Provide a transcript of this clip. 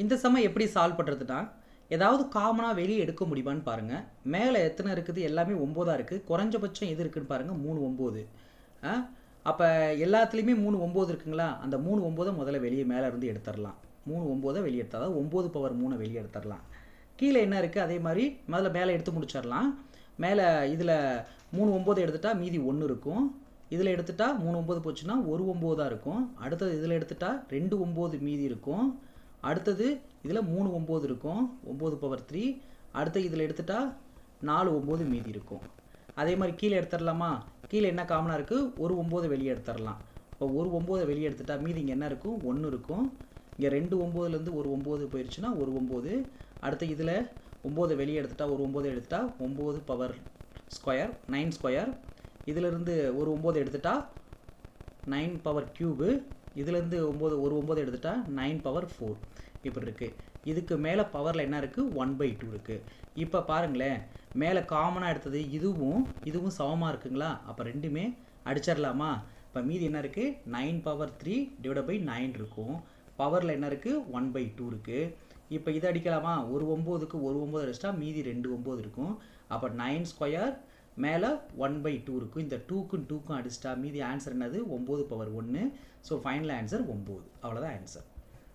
இந்த சம எப்படி சால்வ் பண்ணுறதுனா, ஏதாவது காமனாக வெளியே எடுக்க முடியுமான்னு பாருங்கள். மேலே எத்தனை இருக்குது? எல்லாமே 9ஆக இருக்குது. குறைஞ்சபட்சம் எது இருக்குன்னு பாருங்கள், 3 9. அப்போ எல்லாத்துலேயுமே 3 9 இருக்குங்களா? அந்த 3 9 முதல்ல வெளியே மேலே இருந்து எடுத்துடலாம். 3 9 வெளியே எடுத்தால் தான் 9 பவர் 3 வெளியே எடுத்துடலாம். கீழே என்ன இருக்குது? அதே மாதிரி முதல்ல மேலே எடுத்து முடிச்சிடலாம். மேலே இதில் 3 9 எடுத்துட்டா மீதி 1 இருக்கும். இதில் எடுத்துட்டா 3 9 போச்சுன்னா 1 9 தான் இருக்கும். அடுத்தது இதில் எடுத்துட்டா 2 9 மீதி இருக்கும். அடுத்தது இதில் 3 9 இருக்கும், 9 பவர் 3. அடுத்து இதில் எடுத்துட்டா 4 9 மீதி இருக்கும். அதே மாதிரி கீழே எடுத்துடலாமா? கீழே என்ன காமனாக இருக்குது? ஒரு 9 வெளியே எடுத்துடலாம். இப்போ ஒரு 9 வெளியே எடுத்துட்டா மீதி இங்கே என்ன இருக்கும்? 1 இருக்கும். இங்கே 2 9லேருந்து ஒரு 9 போயிடுச்சுன்னா ஒரு 9. அடுத்து இதில் 9 வெளியே எடுத்துட்டா ஒரு 9 எடுத்துட்டா 9 பவர் ஸ்கொயர் 9 ஸ்கொயர். இதிலிருந்து ஒரு 9 எடுத்துட்டா 9 பவர் க்யூபு. இதிலேருந்து ஒரு 9 எடுத்துட்டா 9 பவர் 4 இப்படி இருக்குது. இதுக்கு மேலே பவரில் என்ன இருக்குது? 1/2 இருக்குது. இப்போ பாருங்களேன், மேலே காமனாக எடுத்தது இதுவும் சமமாக இருக்குங்களா? அப்போ ரெண்டுமே அடிச்சிடலாமா? இப்போ மீதி என்ன இருக்குது? 9 பவர் 3 டிவைட் பை 9 இருக்கும். பவரில் என்ன இருக்குது? 1/2 இருக்குது. இப்போ இதை அடிக்கலாமா? ஒரு 9க்கு ஒரு 9 அடிச்சிட்டா மீதி 2 9 இருக்கும். அப்போ 9 ஸ்கொயர் மேலே 1/2 இருக்கும். இந்த 2க்கும் 2க்கும் அடிச்சிட்டா மீதி ஆன்சர் என்னது? 9 பவர் 1. So final answer 9. அவ்வளோதான் ஆன்சர்.